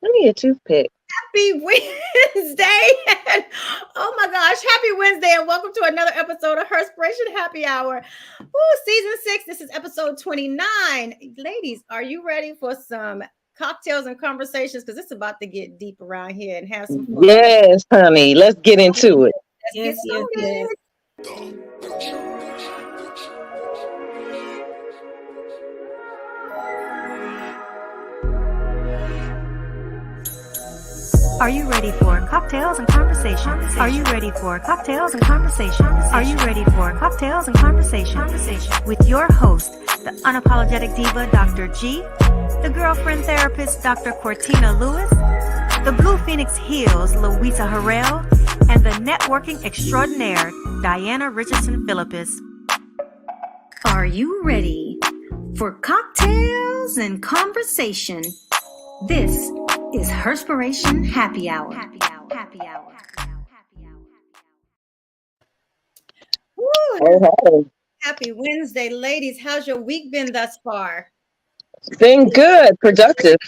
I need a toothpick. Happy Wednesday. Oh my gosh, happy Wednesday and welcome to another episode of Herspiration Happy Hour. Season 6. This is episode 29. Ladies, are you ready for some cocktails and conversations? Because it's about to get deep around here and have some fun. Yes, honey. Let's get into it. Let's get started. Are you ready for cocktails and conversations? Are you ready for cocktails and conversations? Are you ready for cocktails and conversations? With your host, the unapologetic diva, Dr. G, the girlfriend therapist, Dr. Cortina Lewis, the Blue Phoenix Heels, Louisa Harrell, and the networking extraordinaire, Diana Richardson Philippus. Are you ready for cocktails and conversation? This is Herspiration Happy Hour. Happy Hour. Happy Hour. Woo. Happy Wednesday, ladies. How's your week been thus far? It's been good, productive.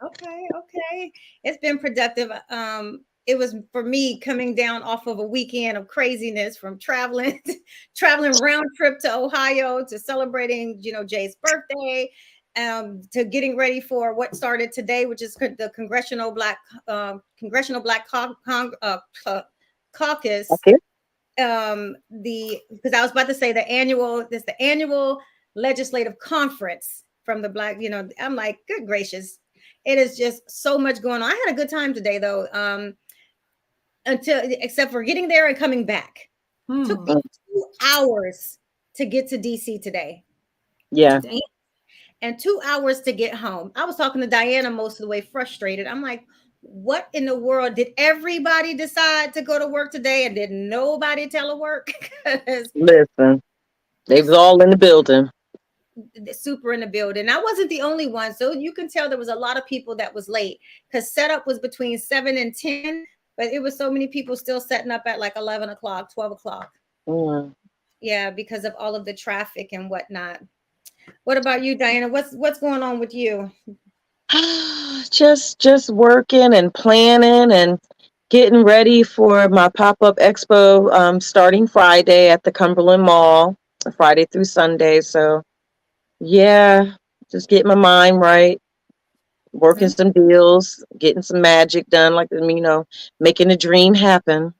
Okay. It's been productive. It was for me coming down off of a weekend of craziness from traveling round trip to Ohio to celebrating, Jay's birthday. To getting ready for what started today, which is the Congressional Black Caucus. Okay. Because I was about to say the annual legislative conference from the Black. I'm like, good gracious, it is just so much going on. I had a good time today, though. Except for getting there and coming back, took me 2 hours to get to DC today. Yeah. And 2 hours to get home. I was talking to Diana most of the way, frustrated. I'm like, what in the world? Did everybody decide to go to work today and did nobody telework? Listen, they was all in the building. Super in the building. I wasn't the only one. So you can tell there was a lot of people that was late because setup was between 7 and 10, but it was so many people still setting up at like 11 o'clock, 12 o'clock. Mm. Yeah, because of all of the traffic and whatnot. What about you, Diana? What's going on with you? Just working and planning and getting ready for my pop-up expo starting Friday at the Cumberland Mall, Friday through Sunday. So yeah, just getting my mind right, working some deals, getting some magic done, making a dream happen.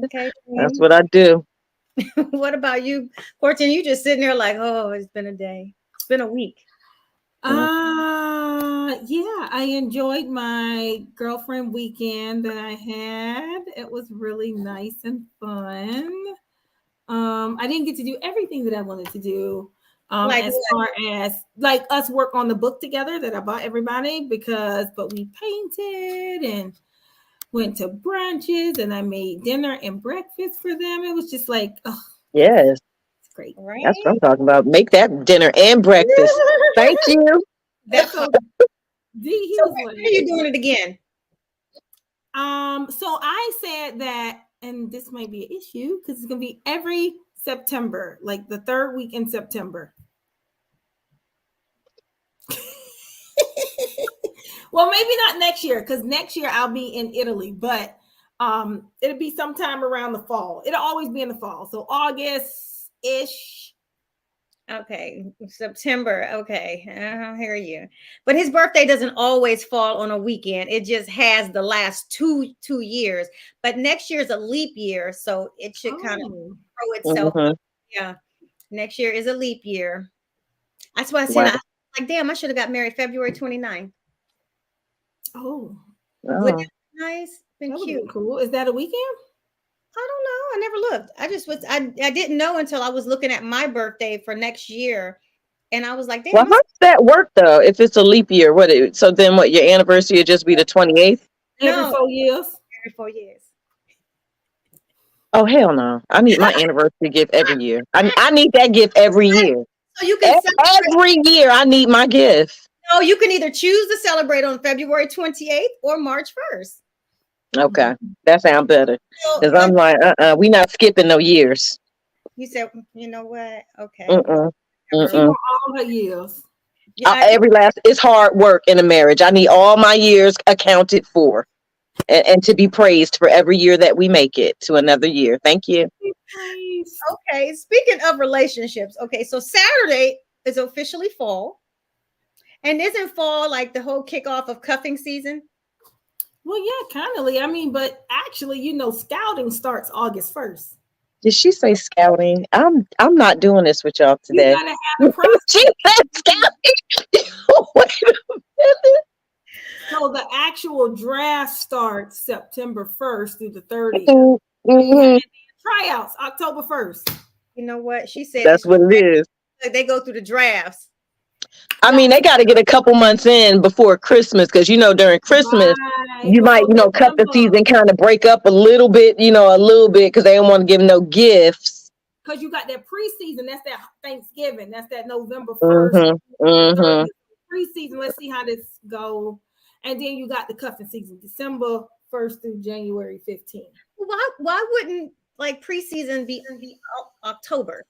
Okay. That's what I do. What about you, Courtney? You just sitting there like, oh, it's been a day. It's been a week. Yeah, I enjoyed my girlfriend weekend that I had. It was really nice and fun. I didn't get to do everything that I wanted to do. As far as like us work on the book together that I bought everybody but we painted and went to brunches and I made dinner and breakfast for them. It was just like, oh, yes, it's great. Right? That's what I'm talking about. Make that dinner and breakfast. Thank you. That's so. When are you doing it again? So I said that, and this might be an issue because it's gonna be every September, like the third week in September. Well, maybe not next year, because next year I'll be in Italy, but it'll be sometime around the fall. It'll always be in the fall. So August-ish. Okay. September. Okay. I hear you. But his birthday doesn't always fall on a weekend. It just has the last two years. But next year is a leap year. So it should kind of throw itself. Mm-hmm. Yeah. Next year is a leap year. That's why I said, like, damn, I should have got married February 29th. Oh, Wouldn't that be nice? Been cute. Cool. Is that a weekend? I don't know. I never looked. I didn't know until I was looking at my birthday for next year, and I was like, damn. Well, how does that work though? If it's a leap year, so then your anniversary would just be the 28th? Every 4 years. Every 4 years. Oh hell no! I need my anniversary gift every year. I need that gift every year. So you can every year. I need my gift. No, you can either choose to celebrate on February 28th or March 1st. Okay, that sounds better. Because I'm like, we not skipping no years. You said, you know what? Okay. She want all her years. It's hard work in a marriage. I need all my years accounted for, and to be praised for every year that we make it to another year. Thank you. Okay, speaking of relationships, okay, so Saturday is officially fall. And isn't fall like the whole kickoff of cuffing season? Well, yeah, kind of. I mean, but actually, scouting starts August 1st. Did she say scouting? I'm not doing this with y'all today. You gotta have a process. She said scouting. Wait a minute. So the actual draft starts September 1st through the 30th. Mm-hmm. Tryouts October 1st. You know what? She said that's what it is. They go through the drafts. I mean, they got to get a couple months in before Christmas, because during Christmas, you might cut the season, kind of break up a little bit, because they don't want to give no gifts. Because you got that preseason, that's that Thanksgiving, that's that November 1st. Preseason, let's see how this go. And then you got the cuffing season, December 1st through January 15th. Why wouldn't like preseason be October?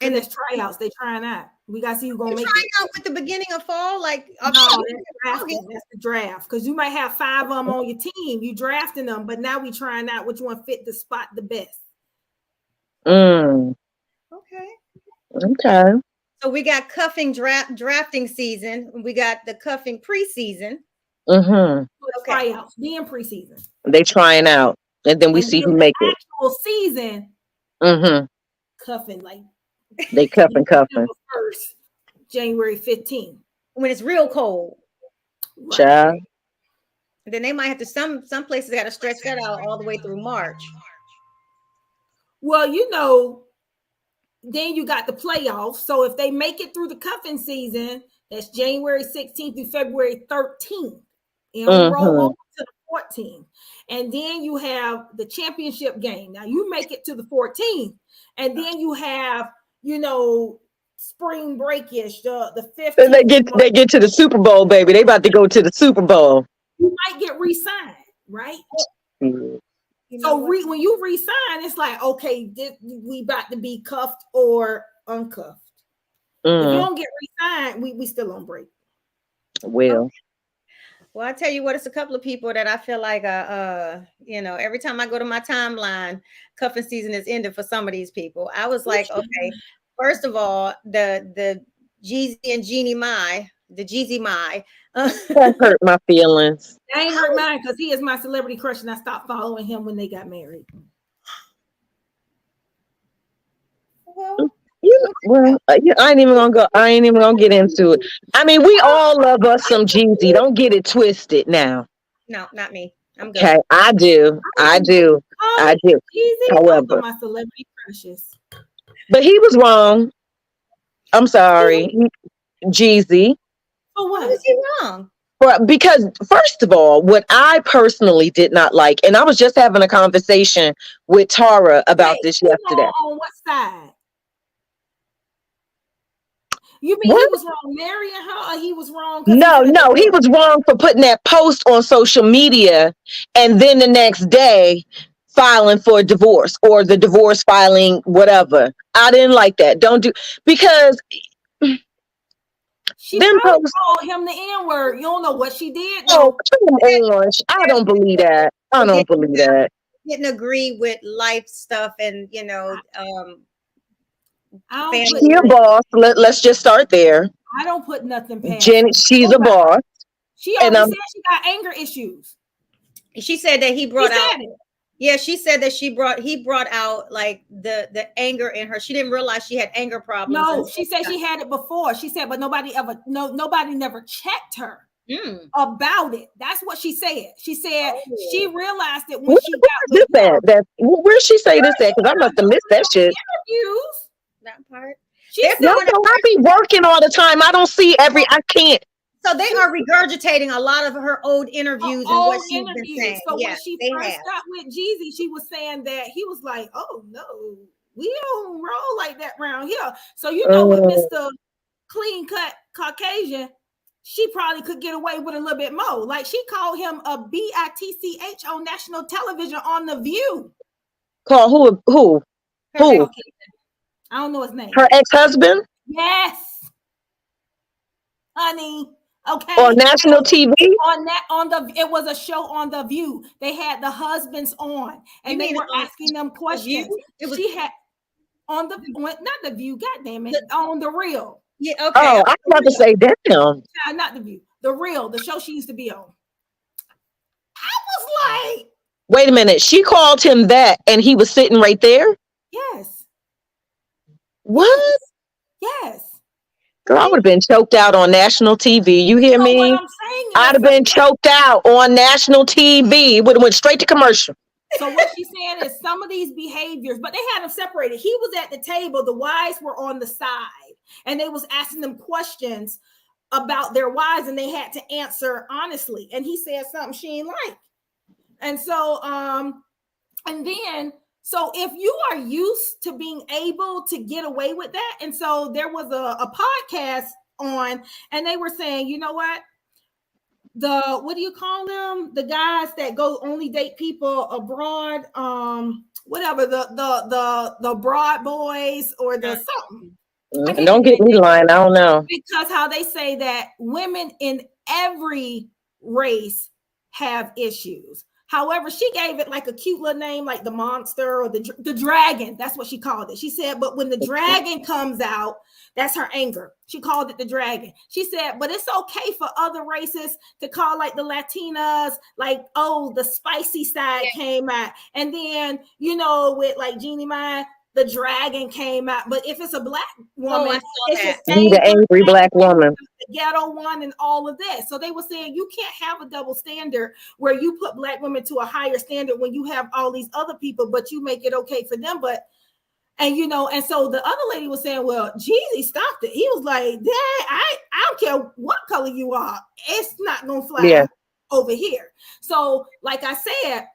And there's tryouts. They trying out. We got to see who's going to make it. Out with the beginning of fall? Like, no, that's the draft. Because you might have 5 of them on your team. You drafting them, but now we trying out which one fit the spot the best. Okay. So we got cuffing drafting season. We got the cuffing preseason. Tryouts, then preseason. They trying out. And then we see who make it. Actual season. Cuffing like. They cuffing. First, January 15th. When it's real cold. Right. Child. And then they might have to, some places got to stretch that out all the way through March. Well, then you got the playoffs. So if they make it through the cuffing season, that's January 16th through February 13th. And roll over to the 14th. And then you have the championship game. Now you make it to the 14th. And then you have, spring breakish, the 15th. And they get to the Super Bowl, baby. They about to go to the Super Bowl. You might get re-signed, right? So when you re-sign, it's like, okay, we about to be cuffed or uncuffed. If you don't get re-signed, we still on break. Well, I tell you what, it's a couple of people that I feel like, every time I go to my timeline, cuffing season is ended for some of these people. I was like, okay, first of all, the Jeezy and Jeannie Mai, the Jeezy Mai. That hurt my feelings. That ain't hurt mine because he is my celebrity crush and I stopped following him when they got married. I ain't even gonna go. I ain't even gonna get into it. I mean, we all love us some Jeezy. Don't get it twisted now. No, not me. I'm good. Okay, I do. Jeezy, however, my celebrity crushes. But he was wrong. I'm sorry, Jeezy. Oh, what was he wrong? Because first of all, what I personally did not like, and I was just having a conversation with Tara about this yesterday. On what side? You mean he was wrong marrying her, or he was wrong? No, he was wrong for putting that post on social media, and then the next day filing for a divorce or the divorce filing, whatever. I didn't like that. Don't do, because she probably called him the N-word. You don't know what she did. Oh, come on. I don't believe that. Didn't agree with life stuff, and she a boss. Let's just start there. I don't put nothing past Jenny. She's a boss. She already said she got anger issues. She said that he brought out. Yeah, she said that he brought out like the anger in her. She didn't realize she had anger problems. No, she said she had it before. She said, but nobody never checked her about it. That's what she said. She said she realized it when she got with where she say this at? Because I must have missed that shit. Interviews. That part. I be working all the time. I don't see I can't. So they are regurgitating a lot of her old interviews and what she's been saying. So when she first got with Jeezy, she was saying that he was like, "Oh no, we don't roll like that around here." So with Mr. Clean Cut Caucasian, she probably could get away with a little bit more. Like she called him a bitch on national television on The View. Call who? I don't know his name. Her ex-husband? Yes. honey. Okay. On national TV? It was a show on The View. They had the husbands on, and they were asking them questions. She had on not The View, god damn it, on The Real. Yeah, okay. Oh, I was about to say, damn. No, not The View. The Real, the show she used to be on. I was like, wait a minute. She called him that, and he was sitting right there? Yes. What? Yes. Girl, I would have been choked out on national TV. You hear me? What I'm saying is, I'd have been choked out on national TV. Would have went straight to commercial. So what she's saying is some of these behaviors, but they had them separated. He was at the table. The wives were on the side, and they was asking them questions about their wives, and they had to answer honestly. And he said something she ain't like. And so, and then, so if you are used to being able to get away with that, and so there was a podcast on, and they were saying, you know what? What do you call them? The guys that go only date people abroad, whatever, the broad boys or the something. Don't get me lying. I don't know. Because how they say that women in every race have issues. However, she gave it like a cute little name, like the monster or the dragon. That's what she called it. She said, but when the dragon comes out, that's her anger. She called it the dragon. She said, but it's okay for other races to call like the Latinas, like, oh, the spicy side came out. And then, with like Jeannie Mai, the dragon came out. But if it's a black woman, it's just the angry black woman, the ghetto one, and all of that. So they were saying you can't have a double standard where you put black women to a higher standard when you have all these other people, but you make it okay for them. And so the other lady was saying, well, Jeezy stopped it. He was like, Dad, I don't care what color you are. It's not going to fly over here. So like I said,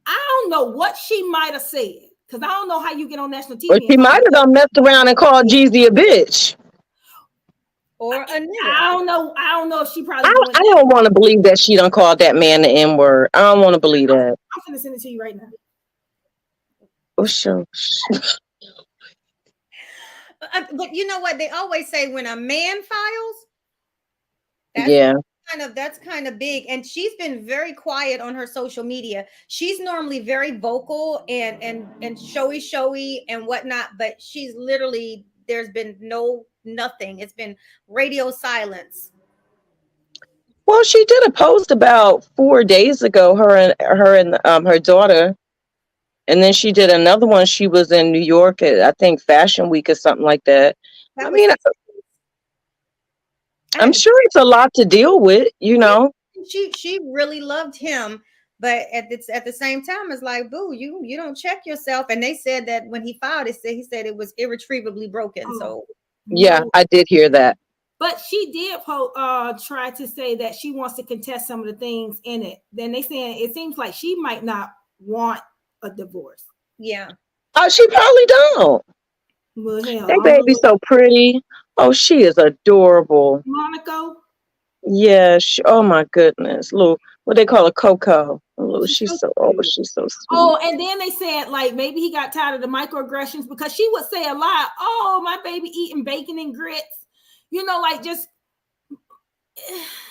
I don't know what she might have said. Because I don't know how you get on national TV. But she might have done messed around and called Jeezy a bitch. Or a nigga. I don't know if she probably. I don't want to believe that she done called that man the N-word. I don't want to believe that. I'm gonna send it to you right now. Oh, sure. But you know what? They always say when a man files, that's kind of big. And she's been very quiet on her social media. She's normally very vocal and showy and whatnot, but she's literally, there's been nothing. It's been radio silence. Well, she did a post about 4 days ago, her and her daughter. And then she did another one. She was in New York at, I think, Fashion Week or something like that. I'm sure it's a lot to deal with, She really loved him, but at the same time, it's like, boo, you don't check yourself. And they said that when he filed, he said it was irretrievably broken. So yeah, I did hear that. But she did try to say that she wants to contest some of the things in it. Then they saying it seems like she might not want a divorce. Yeah. Oh, she probably don't. Well, hell, that baby's so pretty. Oh, she is adorable. Monaco. Yeah. Oh my goodness. Little, what they call her, Coco. Oh, she's so sweet. Oh, and then they said like maybe he got tired of the microaggressions because she would say a lot. Oh, my baby eating bacon and grits. Like just.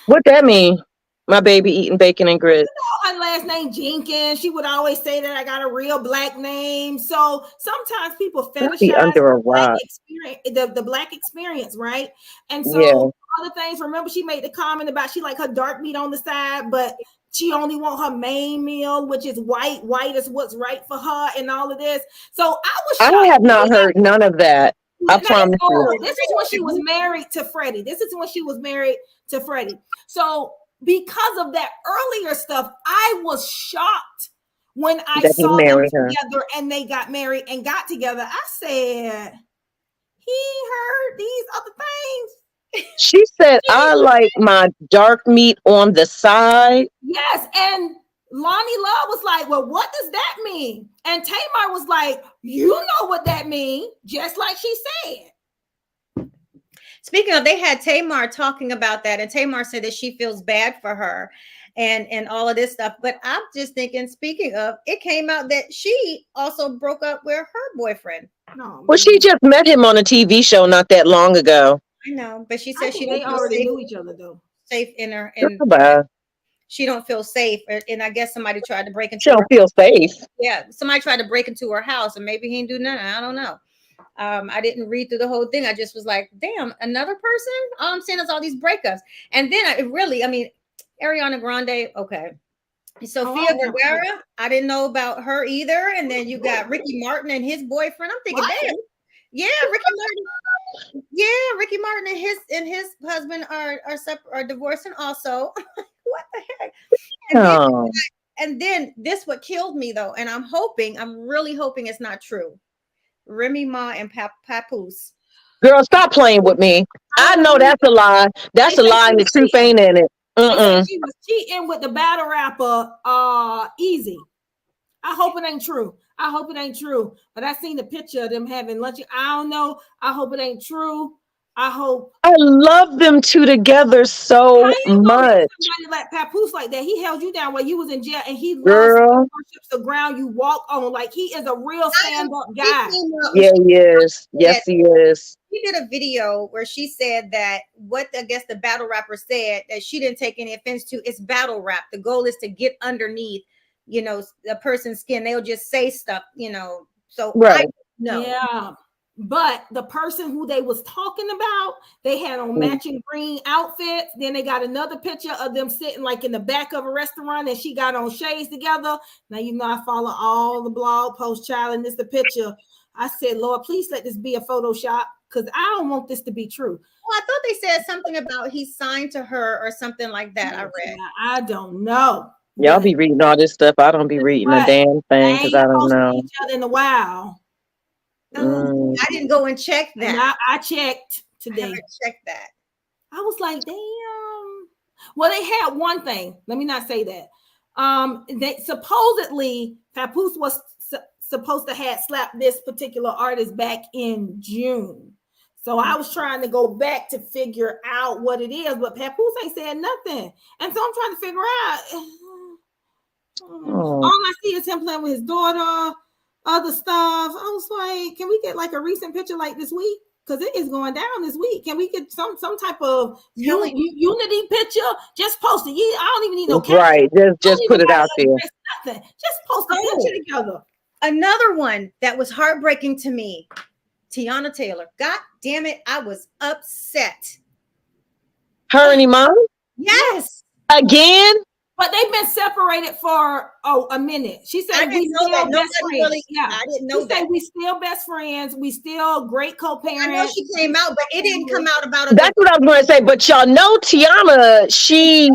What that mean? My baby eating bacon and grits. Her last name Jenkins. She would always say that I got a real black name. So sometimes people fetishize under a rock. The black experience, right? And so other things. Remember, she made the comment about she like her dark meat on the side, but she only want her main meal, which is white. White is what's right for her, and all of this. So I have not heard none of that. I promise you. This is when she was married to Freddie. So because of that earlier stuff, I was shocked when I saw them together and they got married and got together. I said, he heard these other things. She said, I like my dark meat on the side. Yes. And Lonnie Love was like, well, what does that mean? And Tamar was like, you know what that means, just like she said. Speaking of, they had Tamar talking about that, and Tamar said that she feels bad for her and all of this stuff. But I'm just thinking, speaking of, it came out that she also broke up with her boyfriend. No, well, she just met him on a TV show not that long ago. I know, but she I said she think don't they feel already safe, knew each other though. safe in her, Girl, and bye. she don't feel safe. And I guess somebody tried to break She into don't her. feel safe. Yeah, somebody tried to break into her house, and maybe he didn't do nothing. I don't know. I didn't read through the whole thing. I just was like, damn, another person. All I'm saying is all these breakups, and then I mean, Ariana Grande, okay. Sofia Oh, Vergara, I didn't know about her either. And then you got Ricky Martin and his boyfriend. I'm thinking, what? damn, yeah, Ricky Martin. Yeah, Ricky Martin and his husband are divorcing also. What the heck? And then Oh, this what killed me though, and I'm really hoping it's not true. Remy Ma and Papoose. girl, stop playing with me. I I know believe that's a it. lie. They That's a say lie, she and the was truth cheating. ain't in it. They say Mm-mm. she was cheating with the battle rapper, Easy. I hope it ain't true. I hope it ain't true. But I seen the picture of them having lunch. I don't know. I hope it ain't true. I hope. I love them two together How so you gonna hit much, somebody like Papoose like that? He held you down while you was in jail, and he loves and girl. worships the ground you walk on. Like he is a real stand-up She guy. came out and Yeah, he is. said, Yes, he is. she did a video where she said that what I guess the battle rapper said that she didn't take any offense to is battle rap. The goal is to get underneath, a person's skin. They'll just say stuff, So I Right. know. Yeah. But the person who they was talking about, they had on Mm. matching green outfits. Then they got another picture of them sitting like in the back of a restaurant, and she got on shades together. Now you know I follow all the blog posts, child, and this the picture. I said, Lord, please let this be a Photoshop because I don't want this to be true. Well, I thought they said something about he signed to her or something like that. I read. I don't know. Y'all But, be reading all this stuff. I don't be reading a but damn thing they because ain't I don't supposed to be know. each other in a while. Mm. I didn't go and check And that. I checked I today. haven't checked that. I was like, damn. Well, they had one thing. Let me not say that. They supposedly Papoose was supposed to have slapped this particular artist back in June. So I was trying to go back to figure out what it is, but Papoose ain't said nothing. And so I'm trying to figure out. All Oh. I see is him playing with his daughter, other stuff. I was like, can we get like a recent picture like this week? Because it is going down this week. Can we get some type of unity picture? Just post it. I don't even need no caption. Right. Just put it out there. Nothing. Just post a picture together. Another one that was heartbreaking to me, Tiana Taylor. God damn it, I was upset. Her and Iman? Yes. Again? But they've been separated for a minute. She said we still best friends. I didn't know she said we still best friends. We still great co-parents. I know she came out, but it didn't come out about That's what I was going to say. But y'all know Tiana, she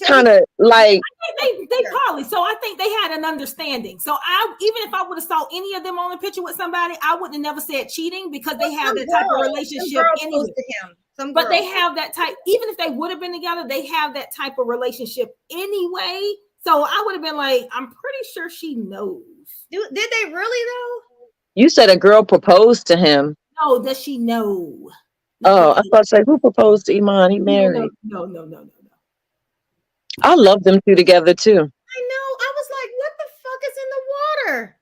kind of like they probably. So I think they had an understanding. So even if I would have saw any of them on a picture with somebody, I wouldn't have never said cheating because they have that type of relationship anyway. But they have that type, even if they would have been together, they have that type of relationship anyway. So I would have been like, I'm pretty sure she knows. Did they really though? You said a girl proposed to him. No, does she know? Oh, I was about to say, who proposed to Iman? He married. No. I love them two together too. I know. I was like, what the fuck is in the water?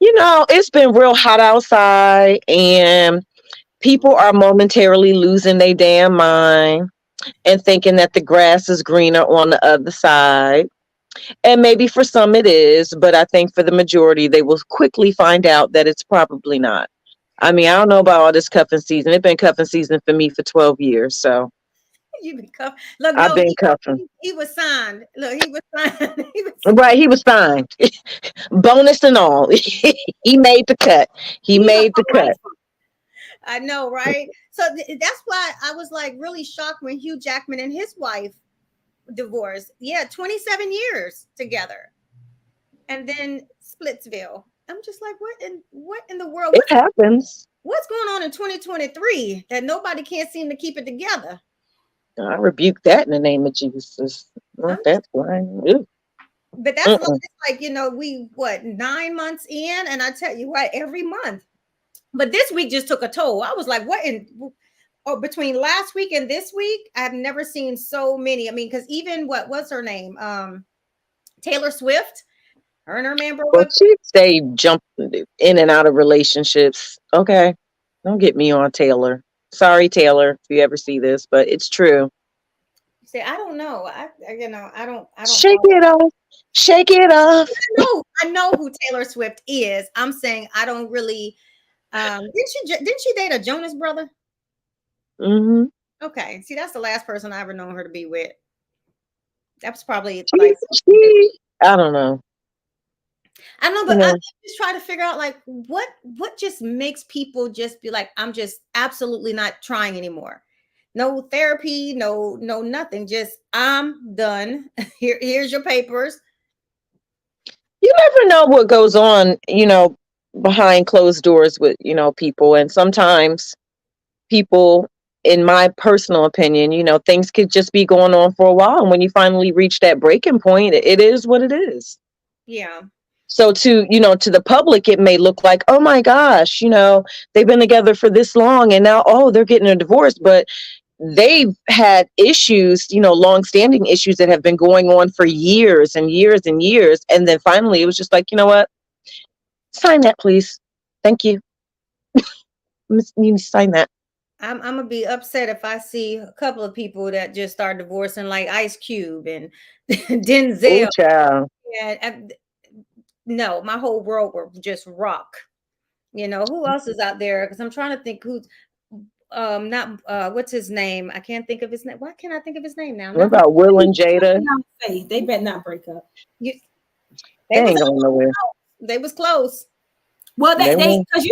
You know, it's been real hot outside and people are momentarily losing their damn mind and thinking that the grass is greener on the other side. And maybe for some it is, but I think for the majority, they will quickly find out that it's probably not. I mean, I don't know about all this cuffing season. It's been cuffing season for me for 12 years. So You've been cuffed. Look, I've been cuffing. He was signed. Look, he was signed. Right, he was signed. Bonus and all. He made the cut. He made the cut. I know, right? So that's why I was like really shocked when Hugh Jackman and his wife divorced. Yeah, 27 years together. And then Splitsville. I'm just like, what in the world? It happens. What's going on in 2023 that nobody can't seem to keep it together? I rebuke that in the name of Jesus. That's fine. But that's like, we 9 months in, and I tell you what, every month. But this week just took a toll. I was like, between last week and this week, I've never seen so many. I mean, because even what's her name? Taylor Swift, her and her man broke up. She stayed jumping in and out of relationships. Okay. Don't get me on Taylor. Sorry, Taylor, if you ever see this, but it's true. See, I don't know. I don't Shake follow. it off. Shake it off. I know who Taylor Swift is. I'm saying I don't really. Didn't she date a Jonas brother? Hmm. Okay, see, that's the last person I ever known her to be with. That was probably She, like I don't know. I don't know, You but I know, just try to figure out like what just makes people just be like, I'm just absolutely not trying anymore. No therapy, no nothing. Just I'm done. Here's your papers. you never know what goes on, behind closed doors with, people. And sometimes people, in my personal opinion, things could just be going on for a while. And when you finally reach that breaking point, it is what it is. Yeah. So to the public, it may look like, oh my gosh, they've been together for this long and now, oh, they're getting a divorce. But they've had issues, long-standing issues that have been going on for years and years and years. And then finally it was just like, you know what? Sign that, please. Thank you. You need to sign that. I'm gonna be upset if I see a couple of people that just start divorcing, like Ice Cube and Oh, Denzel. child. And no, my whole world will just rock. Who else is out there? Because I'm trying to think who's not what's his name? I can't think of his name. Why can't I think of his name now? What Not about Will and Jada? They better not break up. you, They they was ain't going nowhere. they was close. Well, They they won't. because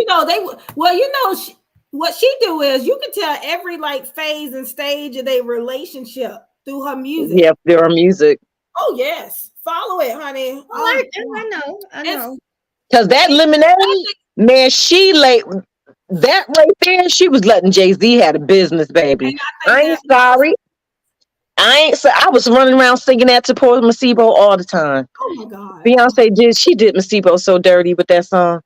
what she do is you can tell every like phase and stage of their relationship through her music. Yeah, there are music. Oh yes, follow it, honey. I know. Because that Lemonade, man, that right there, she was letting Jay-Z had a business, baby. And I ain't sorry. I was running around singing that to poor Masibo all the time. Oh my God. Beyonce did Masibo so dirty with that song.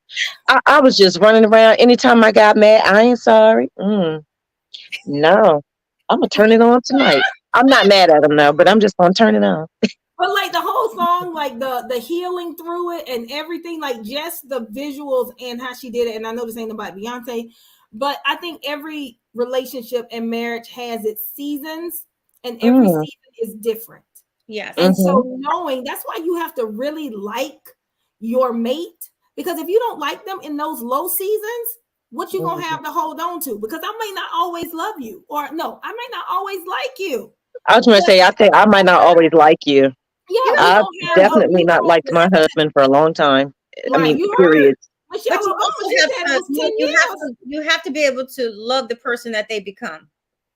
I was just running around anytime I got mad. I ain't sorry. No, I'm gonna turn it on tonight. I'm not mad at him now, but I'm just gonna turn it on. But like the whole song, like the healing through it and everything, like just the visuals and how she did it. And I know this ain't about Beyonce, but I think every relationship and marriage has its seasons, and every season is different. Yes. And so knowing that's why you have to really like your mate, because if you don't like them in those low seasons, what you gonna have to hold on to? Because I may not always love you, or no, I may not always like you. I was gonna say, I think I might not always like you. Yeah, I've definitely not liked my husband for a long time. I mean, period. Michelle Obama, she said it was 10 years. You have to be able to love the person that they become.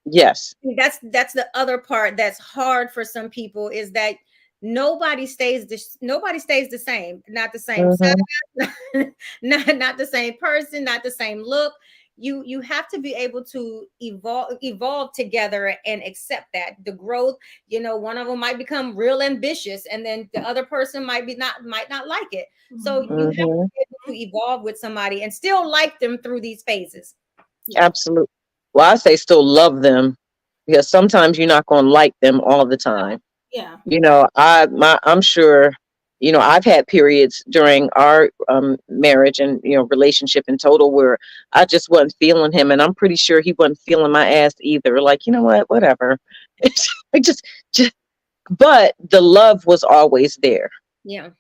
Yes. That's the other part that's hard for some people, is that nobody stays the same. Not the same size, not the same person, not the same look. You have to be able to evolve together and accept that the growth. One of them might become real ambitious, and then the other person might not like it. So you have to be able to evolve with somebody and still like them through these phases. Absolutely. Well, I say still love them, because sometimes you're not going to like them all the time. Yeah. I'm sure, I've had periods during our marriage and, relationship in total where I just wasn't feeling him. And I'm pretty sure he wasn't feeling my ass either. Like, you know what, whatever. But the love was always there. Yeah.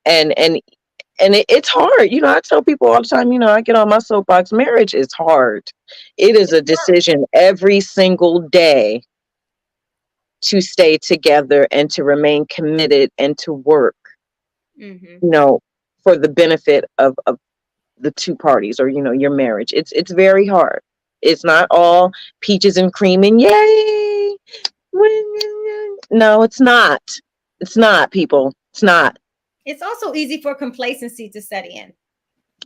And it's hard. I tell people all the time, I get on my soapbox. Marriage is hard. It is a decision every single day to stay together and to remain committed and to work, for the benefit of the two parties, or, your marriage. It's very hard. It's not all peaches and cream and yay. No, it's not. It's not, people. It's not. It's also easy for complacency to set in.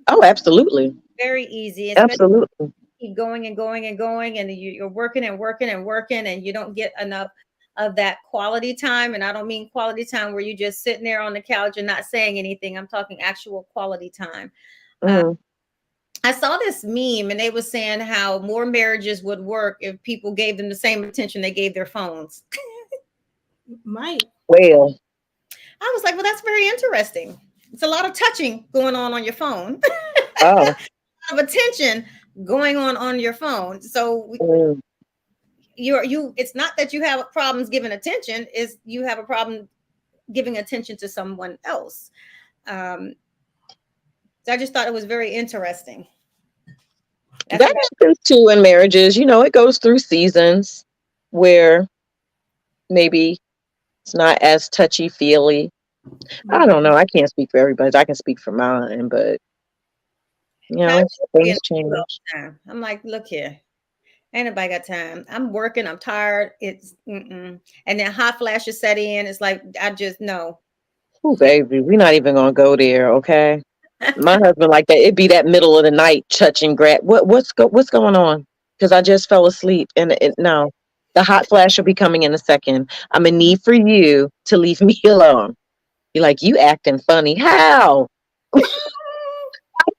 Oh, absolutely. Very easy. Absolutely. Keep going and going and going, and you're working and working and working, and you don't get enough of that quality time. And I don't mean quality time where you're just sitting there on the couch and not saying anything. I'm talking actual quality time. I saw this meme, and they were saying how more marriages would work if people gave them the same attention they gave their phones. Well, I was like, well, that's very interesting. It's a lot of touching going on your phone. Oh. A lot of attention going on your phone. So it's not that you have problems giving attention, is you have a problem giving attention to someone else. So I just thought it was very interesting. That happens too in marriages. It goes through seasons where maybe it's not as touchy-feely. I don't know. I can't speak for everybody. I can speak for mine, but things change. I'm like, look here. Ain't nobody got time. I'm working. I'm tired. It's and then hot flashes set in. It's like, I just know. Oh, baby, we're not even gonna go there, okay? My husband like that. It'd be that middle of the night, touching grab. What's going on? Because I just fell asleep, and no, the hot flash will be coming in a second. I'm gonna need for you to leave me alone. You're like, you acting funny. How? I'm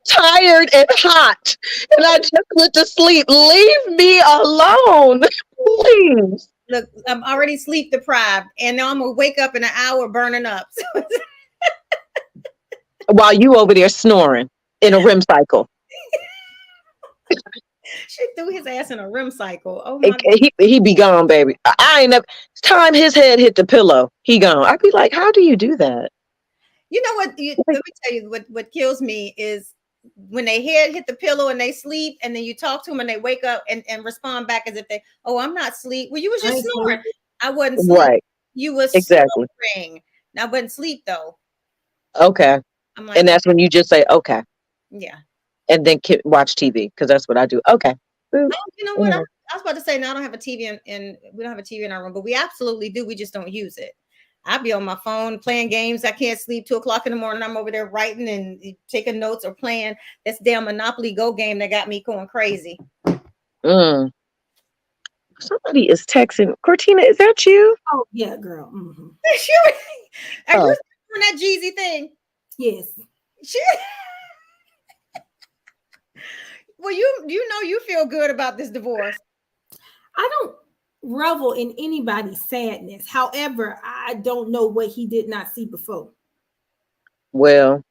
tired and hot, and I just went to sleep. Leave me alone, please. Look, I'm already sleep deprived, and now I'm gonna wake up in an hour burning up. While you over there snoring in a REM cycle. She threw his ass in a REM cycle. Oh my God. He be gone, baby. I ain't never time his head hit the pillow. He gone. I'd be like, how do you do that? You know what? Let me tell you what kills me is when they head hit the pillow and they sleep, and then you talk to them and they wake up and respond back as if I'm not asleep. Well, you was just snoring. I wasn't sleep. Right. You was snoring. I wasn't sleep though. Okay. I'm like, and that's when you just say, okay. Yeah. And then watch TV, because that's what I do. Okay. Oh, you know what? I was about to say, no, I don't have a TV and we don't have a TV in our room, but we absolutely do. We just don't use it. I'll be on my phone playing games. I can't sleep 2:00 in the morning. I'm over there writing and taking notes or playing this damn Monopoly Go game that got me going crazy. Somebody is texting. Cortina, is that you? Oh, yeah, girl. Mm-hmm. Are you doing that Jeezy thing? Yes. Well, you feel good about this divorce. I don't revel in anybody's sadness. However, I don't know what he did not see before. Well,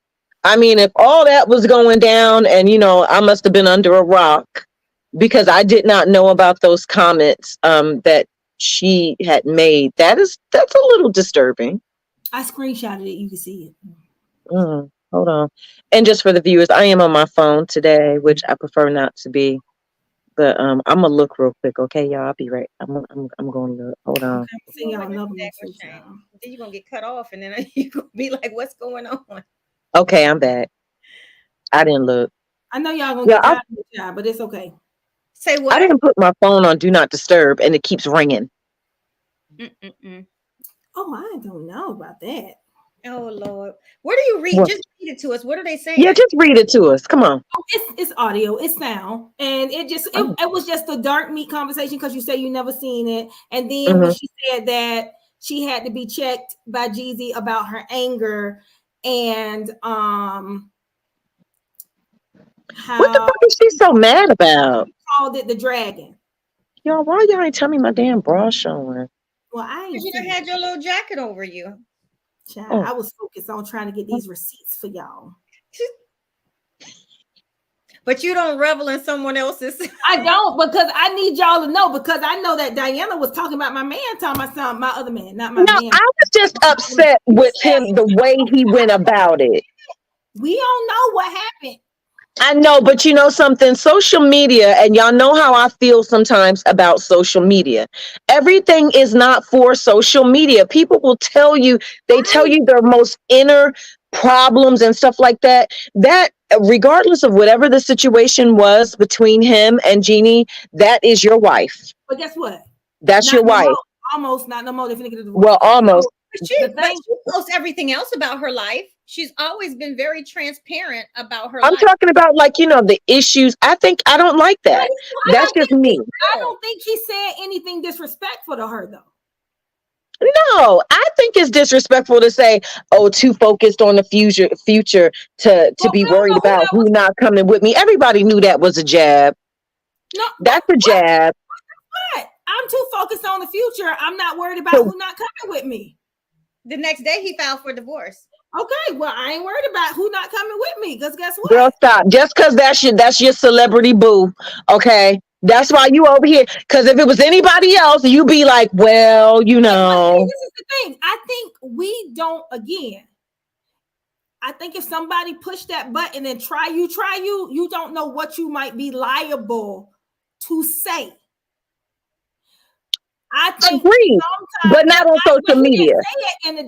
I mean, if all that was going down and, I must have been under a rock because I did not know about those comments that she had made. That's a little disturbing. I screenshotted it. You can see it. Hold on. And just for the viewers, I am on my phone today, which I prefer not to be. But I'm gonna look real quick, okay, y'all. I'll be right. I'm going to look. Hold on. Okay, see y'all another one. Then you're gonna get cut off, and then you're gonna be like, "What's going on?" Okay, I'm back. I didn't look. I know y'all gonna get tired of the job, but it's okay. Say what? I didn't put my phone on Do Not Disturb, and it keeps ringing. Oh, I don't know about that. Oh Lord, where do you read? What? Just read it to us. What are they saying? Yeah, just read it to us. Come on. Oh, it's audio, it's sound, and it was just a dark meat conversation because you say you never seen it, and then when she said that she had to be checked by Jeezy about her anger and how what the fuck is she so mad about? Called it the dragon. Y'all, why y'all ain't tell me my damn bra showing? Well, I ain't. You done had your little jacket over you. Child, I was focused on trying to get these receipts for y'all. But you don't revel in someone else's. I don't, because I need y'all to know, because I know that Diana was talking about my man, talking about my other man, not my man. No, I was just upset with him, the way he went about it. We don't know what happened. I know, but something, social media, and y'all know how I feel sometimes about social media. Everything is not for social media. People will tell you, tell you their most inner problems and stuff like that. That, regardless of whatever the situation was between him and Jeannie, that is your wife. But guess what? That's your wife. Almost, not no more. Well, almost. She posts everything else about her life. She's always been very transparent about her life. I'm talking about the issues. I don't like that. That's just me. I don't think he said anything disrespectful to her, though. No, I think it's disrespectful to say, "Oh, too focused on the future to be worried about who not coming with me." Everybody knew that was a jab. No, that's a jab. What? I'm too focused on the future. I'm not worried about who not coming with me. The next day, he filed for divorce. Okay, well, I ain't worried about who not coming with me, because guess what? Girl, stop. Just because that's your celebrity boo, okay? That's why you over here. Because if it was anybody else, you'd be like, well, you But know. this is the thing. I think we don't, again, I think if somebody pushed that button and try you, you don't know what you might be liable to say. I think Agreed, but not on social he media. didn't say it in a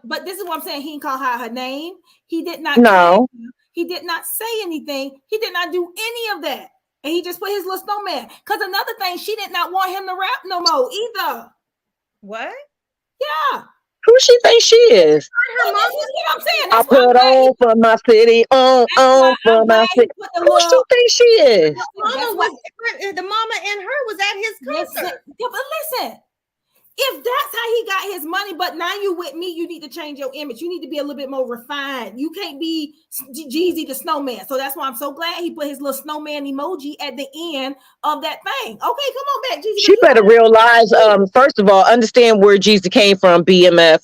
but this is what I'm saying. He didn't call her name. He did not. No. He did not say anything. He did not do any of that. And he just put his little snowman. Because another thing, she did not want him to rap no more either. What? Yeah. Who she thinks she is? Her mom. This is what I'm saying. I That's why put on for my city, on for my city. Who she thinks she is? The mama and her was at his concert. Yeah, but listen, if that's how he got his money, but now you with me, you need to change your image. You need to be a little bit more refined. You can't be Jeezy the snowman. So that's why I'm so glad he put his little snowman emoji at the end of that thing. Okay, come on back, Jeezy. She better realize, first of all, understand where Jeezy came from, BMF.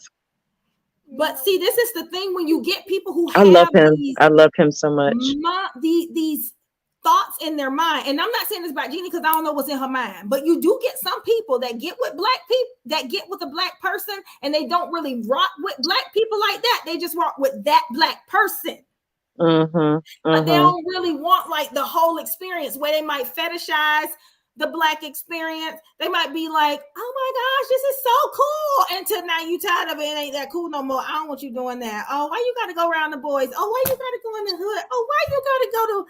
But see, this is the thing when you get people who I love him. I love him so much. These thoughts in their mind, and I'm not saying this about Jeannie because I don't know what's in her mind, but you do get some people that get with black people, that get with a black person, and they don't really rock with black people like that. They just rock with that black person. But they don't really want like the whole experience where they might fetishize the black experience. They might be like, oh my gosh, this is so cool. Until now you tired of it. It ain't that cool no more. I don't want you doing that. Oh, why you got to go around the boys? Oh, why you got to go in the hood? Oh, why you got to go to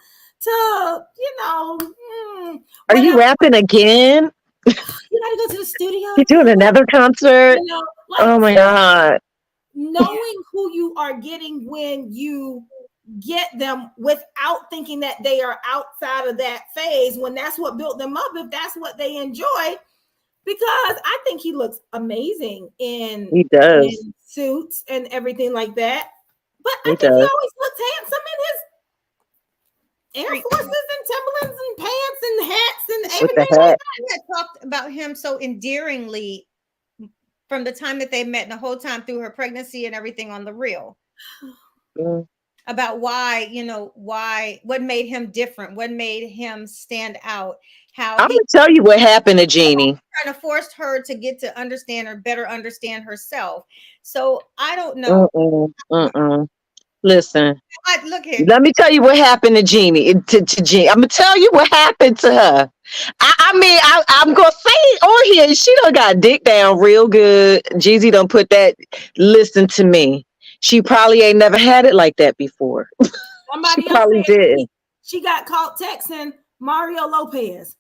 Are you rapping again? You got to go to the studio. You're doing another concert? Oh my God. Knowing who you are getting when you get them without thinking that they are outside of that phase, when that's what built them up, if that's what they enjoy. Because I think he looks amazing in suits and everything like that. But I think he always looks handsome in his Air Forces and Timberlands and pants and hats and everything like that. I had talked about him so endearingly from the time that they met and the whole time through her pregnancy and everything on The Real. About why, what made him different, what made him stand out. How I'm gonna tell you what happened to Jeannie. Kind of forced her to get to understand or better understand herself. So I don't know. Listen, look here. Let me tell you what happened to Jeannie. To Jeannie, I'm gonna tell you what happened to her. I'm gonna say it on here. She done got dick down real good. Jeezy done put that. Listen to me. She probably ain't never had it like that before. Somebody she probably did. She got caught texting Mario Lopez.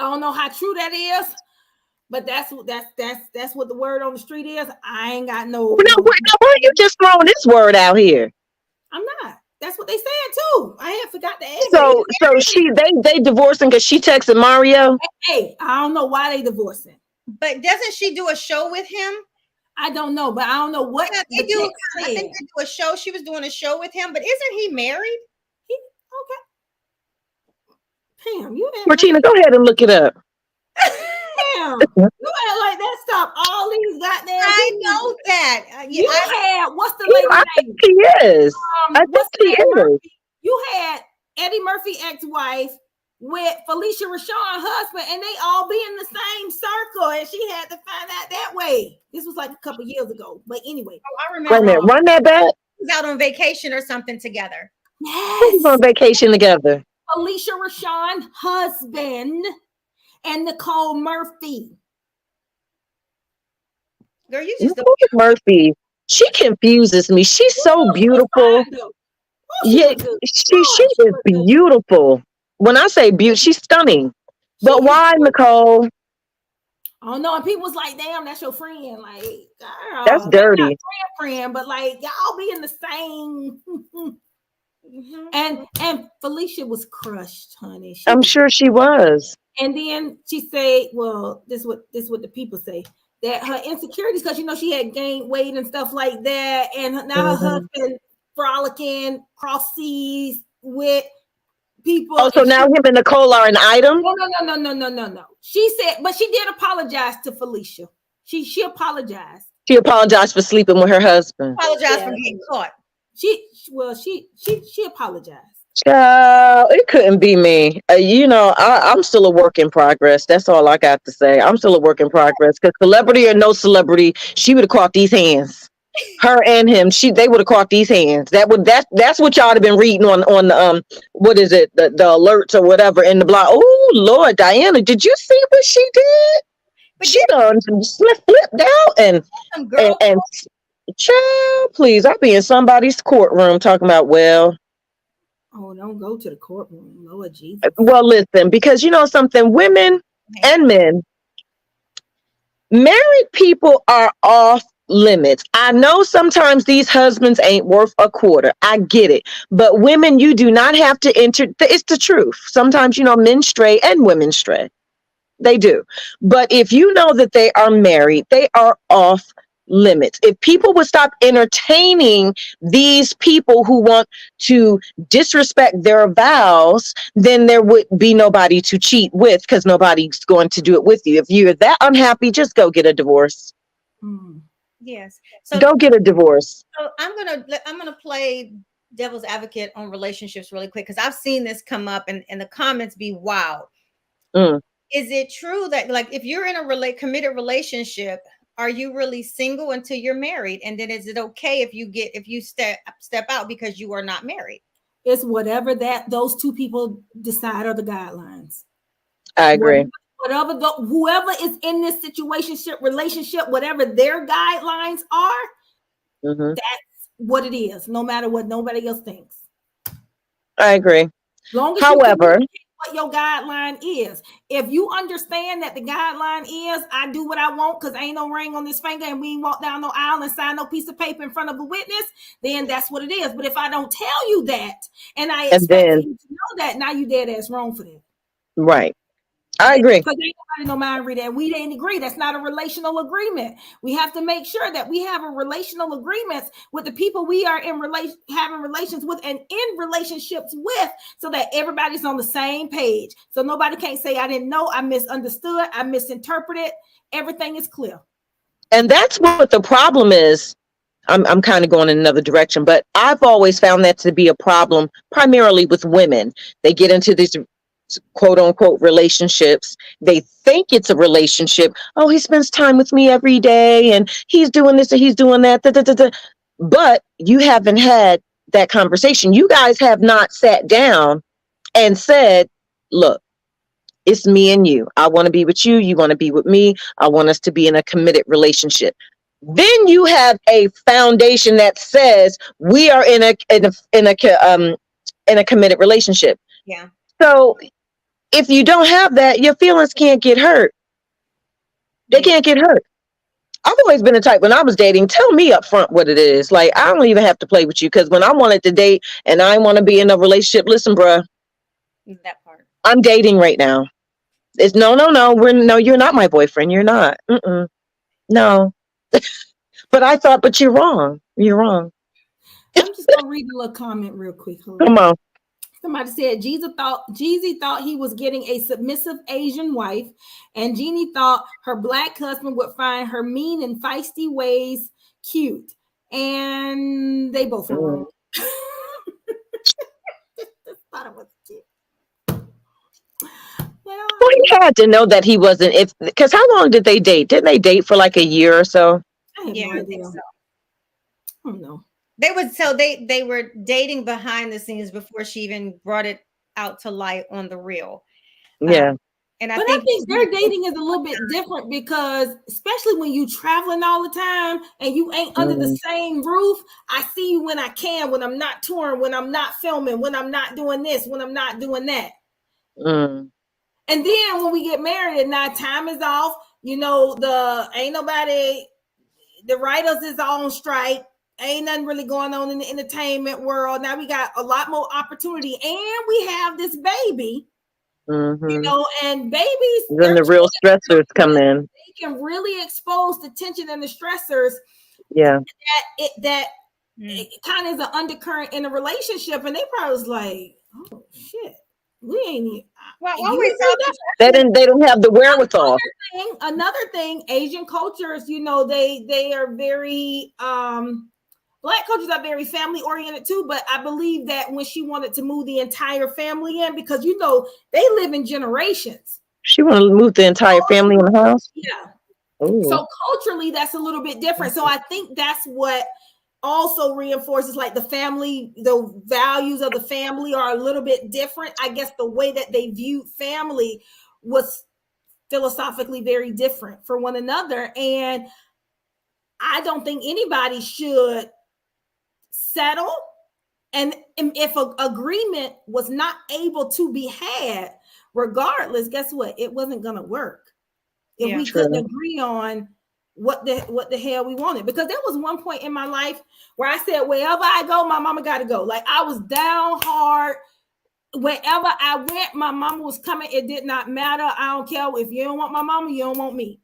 I don't know how true that is, but that's what the word on the street is. I ain't got no. Why are you just throwing this word out here? I'm not. That's what they said too. I had forgot to ask. So they divorcing because she texted Mario. Hey, I don't know why they divorcing. But doesn't she do a show with him? I don't know, but I don't know what they do. I think they do a show. She was doing a show with him, but isn't he married? Okay. Damn, you Martina, go ahead and look it up. Damn, you act like that. Stop all these goddamn. I know that. You had what's the lady I name? think he is. I think he is. You had Eddie Murphy ex-wife with Felicia Rashawn's husband, and they all be in the same circle, and she had to find out that way. This was like a couple years ago, but anyway. I remember. Wait a minute, run that back. He was out on vacation or something together. Yes. Who was on vacation together? Felicia Rashawn's husband and Nicole Murphy. Girl, you just Nicole Murphy. She confuses me. She's so beautiful. Yeah, she is beautiful. When I say beautiful, she's stunning. But why, Nicole? I don't know. And people was like, damn, that's your friend. Like, girl, that's dirty. Not friend, but like y'all be in the same. And Felicia was crushed, honey. I'm sure she was. And then she said, well, this what the people say, that her insecurities, because she had gained weight and stuff like that, and now her husband frolicking cross seas with people. Oh, so now him and Nicole are an item? No. She said, but she did apologize to Felicia. She apologized. She apologized for sleeping with her husband. Apologize for getting caught. She apologized. It couldn't be me. I'm still a work in progress. That's all I got to say. I'm still a work in progress because celebrity or no celebrity, she would have caught these hands. Her and him, they would have caught these hands. That's what y'all have been reading on the what is it, the alerts or whatever in the blog. Oh Lord, Diana, did you see what she did? But She done flipped out and some girl. and child, please, I'll be in somebody's courtroom talking about, well. Oh, don't go to the courtroom, Lord Jesus. Well, listen, because you know something, women and men, married people are off limits. I know sometimes these husbands ain't worth a quarter. I get it. But women, you do not have to it's the truth. Sometimes, men stray and women stray. They do. But if you know that they are married, they are off limits. If people would stop entertaining these people who want to disrespect their vows, then there would be nobody to cheat with because nobody's going to do it with you. If you're that unhappy, just go get a divorce. Yes. So go get a divorce. So I'm gonna play devil's advocate on relationships really quick because I've seen this come up and the comments be wild. Is it true that, like, if you're in a committed relationship, are you really single until you're married? And then is it okay if you step out because you are not married? It's whatever those two people decide are the guidelines. I agree. Whoever is in this relationship, whatever their guidelines are, that's what it is. No matter what nobody else thinks. I agree. However, what your guideline is. If you understand that the guideline is, I do what I want because ain't no ring on this finger and we ain't walk down no aisle and sign no piece of paper in front of a witness, then that's what it is. But if I don't tell you that and I expect you to know that, now you dead ass wrong for that. Right. I agree. Because ain't nobody no mind read that. We didn't agree. That's not a relational agreement. We have to make sure that we have a relational agreements with the people we are having relations with and in relationships with, so that everybody's on the same page. So nobody can't say, I didn't know, I misunderstood, I misinterpreted. Everything is clear. And that's what the problem is. I'm kind of going in another direction, but I've always found that to be a problem, primarily with women. They get into these quote unquote relationships. They think it's a relationship. Oh, he spends time with me every day and he's doing this and he's doing that. But you haven't had that conversation. You guys have not sat down and said, look, it's me and you. I want to be with you. You want to be with me. I want us to be in a committed relationship. Then you have a foundation that says we are in a committed relationship. Yeah. So if you don't have that, your feelings can't get hurt. They can't get hurt. I've always been the type, when I was dating, tell me up front what it is. Like, I don't even have to play with you, because when I wanted to date and I want to be in a relationship, listen, bruh, that part. I'm dating right now. It's no, you're not my boyfriend. You're not. No. But you're wrong. You're wrong. I'm just going to read a little comment real quick. Come on. Somebody said Jeezy thought he was getting a submissive Asian wife, and Jeannie thought her black husband would find her mean and feisty ways cute. And they both are wrong. Thought it was cute. Well, you had to know that he wasn't, because how long did they date? Didn't they date for like a year or so? I think so. I don't know. They were dating behind the scenes before she even brought it out to light on the reel. Yeah. I think their dating is a little bit different, because especially when you traveling all the time and you ain't under the same roof. I see you when I can, when I'm not touring, when I'm not filming, when I'm not doing this, when I'm not doing that. And then when we get married and now time is off, the writers is on strike. Ain't nothing really going on in the entertainment world. Now we got a lot more opportunity, and we have this baby, and babies. Then the real stressors come in. They can really expose the tension and the stressors. Yeah. It kind of is an undercurrent in a relationship, and they probably was like, oh shit. We ain't. Well, You always say that. They don't have the wherewithal. Another thing, Asian cultures, they are very Black cultures are very family oriented too, but I believe that when she wanted to move the entire family in, because they live in generations. She want to move the entire family in the house? Yeah. Ooh. So culturally, that's a little bit different. So I think that's what also reinforces, like, the family, the values of the family are a little bit different. I guess the way that they viewed family was philosophically very different for one another. And I don't think anybody should settle. And if an agreement was not able to be had, regardless, guess what? It wasn't going to work if we couldn't agree on what the hell we wanted. Because there was one point in my life where I said, wherever I go, my mama got to go. Like, I was down hard. Wherever I went, my mama was coming. It did not matter. I don't care. If you don't want my mama, you don't want me.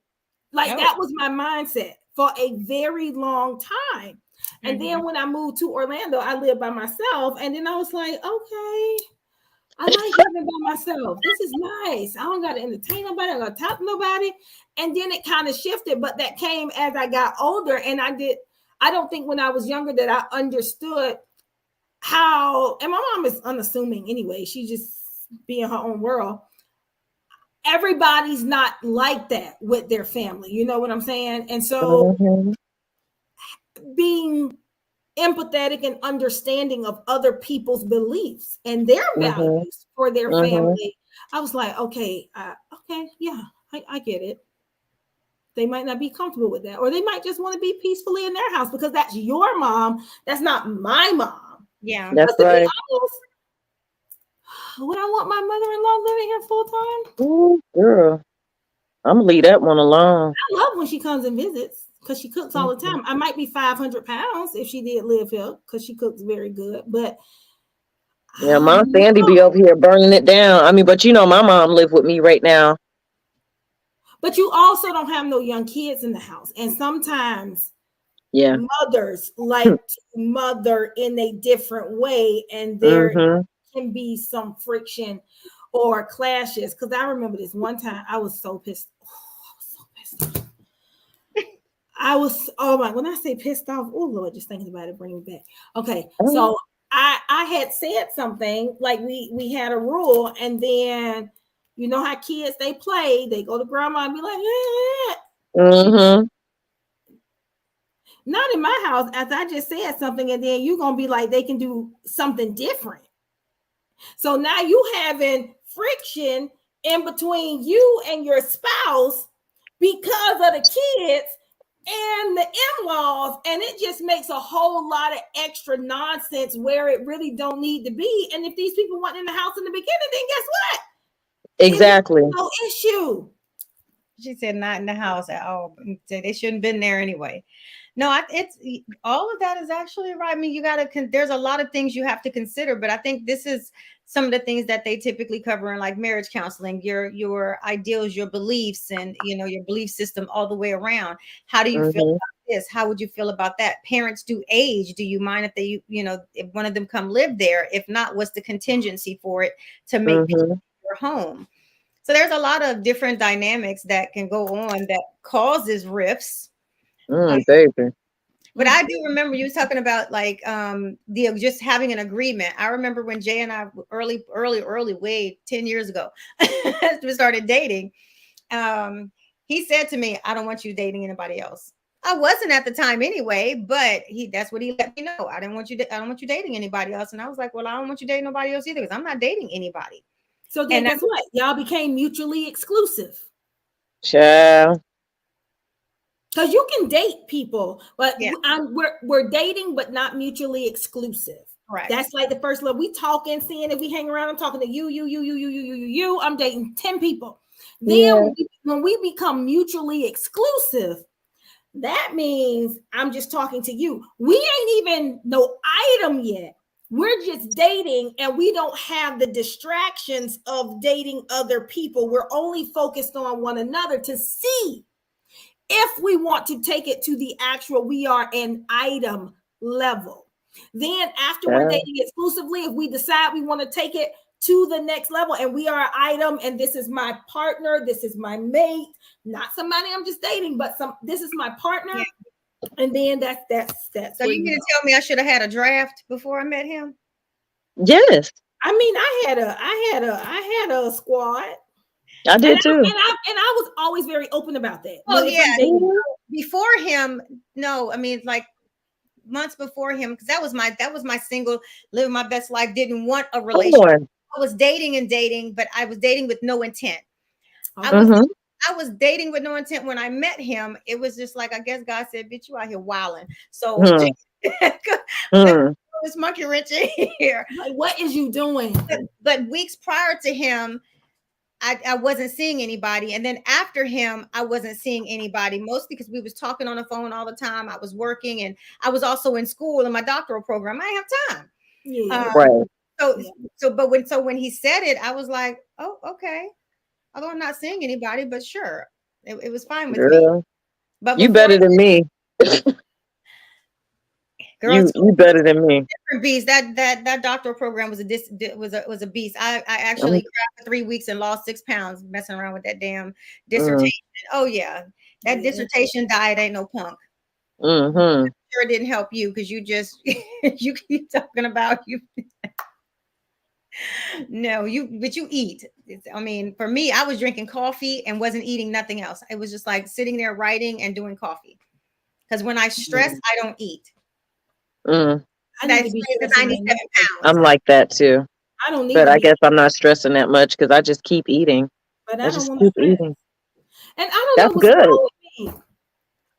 Like, that was my mindset for a very long time. And then when I moved to Orlando, I lived by myself. And then I was like, okay, I like living by myself. This is nice. I don't got to entertain nobody. I got to talk to nobody. And then it kind of shifted, but that came as I got older. And I don't think when I was younger that I understood how, and my mom is unassuming anyway. She just be in her own world. Everybody's not like that with their family. You know what I'm saying? And so being empathetic and understanding of other people's beliefs and their values for their family, I was like, okay, yeah, I get it. They might not be comfortable with that, or they might just want to be peacefully in their house because that's your mom. That's not my mom. Yeah, that's right. Would I want my mother-in-law living here full time? Oh, girl, I'm gonna leave that one alone. I love when she comes and visits because she cooks all the time. I might be 500 pounds if she did live here because she cooks very good. But yeah, Mom Sandy be over here burning it down. I mean, but my mom live with me right now. But you also don't have no young kids in the house, and sometimes mothers like to mother in a different way, and there can be some friction or clashes. Because I remember this one time, I was so pissed. When I say pissed off, oh Lord, just thinking about it, bring me back. Okay, so I had said something like we had a rule, and then you know how kids, they play, they go to grandma and be like, Not in my house, as I just said something, and then you're gonna be like, they can do something different. So now you having friction in between you and your spouse because of the kids and the in-laws, and it just makes a whole lot of extra nonsense where it really don't need to be. And if these people weren't in the house in the beginning, then guess what? Exactly. No issue. She said not in the house at all. They shouldn't have been there anyway. No, it's all of that is actually right. I mean, there's a lot of things you have to consider, but I think this is some of the things that they typically cover in like marriage counseling, your ideals, your beliefs, and your belief system all the way around. How do you feel about this? How would you feel about that? Parents do age. Do you mind if they, if one of them come live there? If not, what's the contingency for it to make your home? So there's a lot of different dynamics that can go on that causes rifts. Baby. But I do remember you talking about like just having an agreement. I remember when Jay and I early, way 10 years ago, as we started dating. He said to me, "I don't want you dating anybody else." I wasn't at the time anyway, but that's what he let me know. I don't want you dating anybody else. And I was like, well, I don't want you dating nobody else either, because I'm not dating anybody. So then guess what? Y'all became mutually exclusive. Child. Because you can date people, but we're dating, but not mutually exclusive. Right. That's like the first love. We talking, seeing if we hang around. I'm talking to you. I'm dating 10 people. Then when we become mutually exclusive, that means I'm just talking to you. We ain't even no item yet. We're just dating, and we don't have the distractions of dating other people. We're only focused on one another to see if we want to take it to the actual we are an item level. Then after we're dating exclusively, if we decide we want to take it to the next level, and we are an item, and this is my partner, this is my mate, not somebody I'm just dating, but this is my partner. Yeah. And then that's so you mean to tell me I should have had a draft before I met him? Yes. I mean, I had a squad. I did too. And I was always very open about that. Oh yeah. Before him, no, I mean, like months before him, because that was my single, living my best life, didn't want a relationship. I was dating, but I was dating with no intent. I was dating with no intent. When I met him, it was just like, I guess God said, bitch, you out here wilding. So this monkey wrench in here. Like, what is you doing? But weeks prior to him, I wasn't seeing anybody. And then after him, I wasn't seeing anybody, mostly because we was talking on the phone all the time. I was working, and I was also in school in my doctoral program. I didn't have time. Yeah. Right. So when he said it, I was like, oh, okay. Although I'm not seeing anybody, but sure. It was fine with me. But you better than me. Girl, you better than me. Different beast. That doctoral program was a beast. I actually cried for 3 weeks and lost 6 pounds messing around with that damn dissertation. Oh yeah, that dissertation diet ain't no punk. Sure, it didn't help you because you just you keep talking about you. No, but you eat. I mean, for me, I was drinking coffee and wasn't eating nothing else. It was just like sitting there writing and doing coffee. Because when I stress, I don't eat. I need to be 97 pounds. I'm like that too. I don't need, but I guess I'm not stressing that much because I just keep eating. But I just keep eating. And I don't That's know what's good. wrong with me.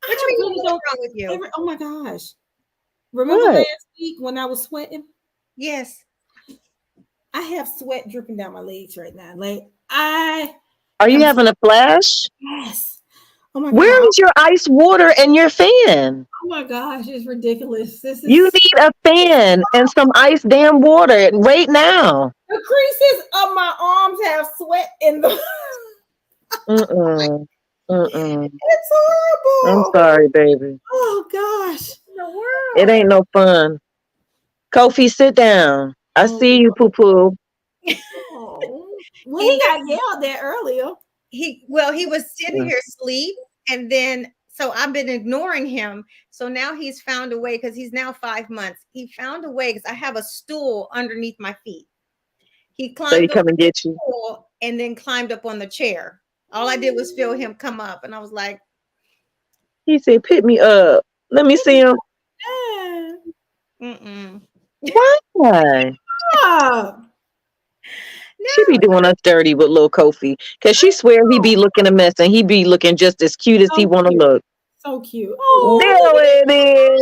What you mean what's wrong with you? Oh my gosh! Remember last week when I was sweating? Yes. I have sweat dripping down my legs right now. Like Are you having a flash? Yes. Oh my Where is your ice water and your fan? Oh my gosh, it's ridiculous. You need a fan and some ice damn water right now. The creases of my arms have sweat in them. It's horrible. I'm sorry, baby. Oh gosh. The world. It ain't no fun. Kofi, sit down. I see you, poo-poo. Well, he got yelled at earlier. He was sitting here asleep, and then so I've been ignoring him. So now he's found a way, because he's now 5 months. He found a way because I have a stool underneath my feet. He climbed so he come and get you, and then climbed up on the chair. All I did was feel him come up, and I was like, he said, "Pick me up. Let me see him." Why? She be doing us dirty with little Kofi because she swear he be looking a mess and he be looking just as cute as he want to look. So cute. There it is.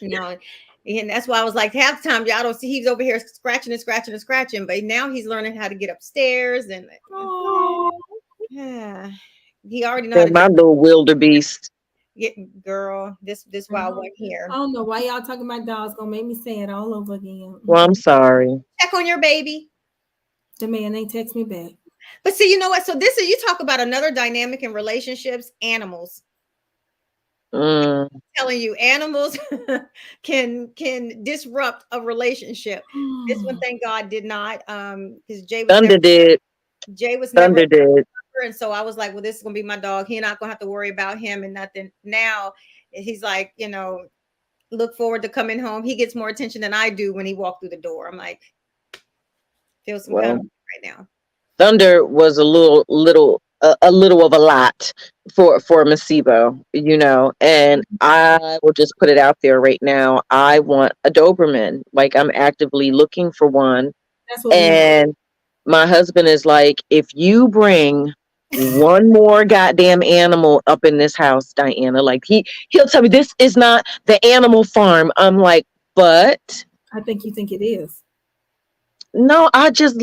No, and that's why I was like, half the time y'all don't see he's over here scratching and scratching and scratching, but now he's learning how to get upstairs and yeah, he already knows. My little wildebeest. Yeah, girl, this wild one here. I don't know why y'all talking about dogs. Gonna make me say it all over again. Well, I'm sorry. Check on your baby. The man ain't text me back. But see, you know what? So this is, you talk about another dynamic in relationships, animals. I'm telling you, animals can disrupt a relationship. This one, thank God, did not. Because Jay was Thunder did. Jay was Thunder did. And so I was like, well, this is gonna be my dog. He's not gonna have to worry about him and nothing. Now he's like, look forward to coming home. He gets more attention than I do when he walked through the door. I'm like, feel some kind of right now. Thunder was a little of a lot for Masibo, and I will just put it out there right now. I want a Doberman. Like, I'm actively looking for one. That's what and my husband is like, if you bring one more goddamn animal up in this house, Diana, like he'll tell me this is not the animal farm. I'm like, but I think you think it is. No, I just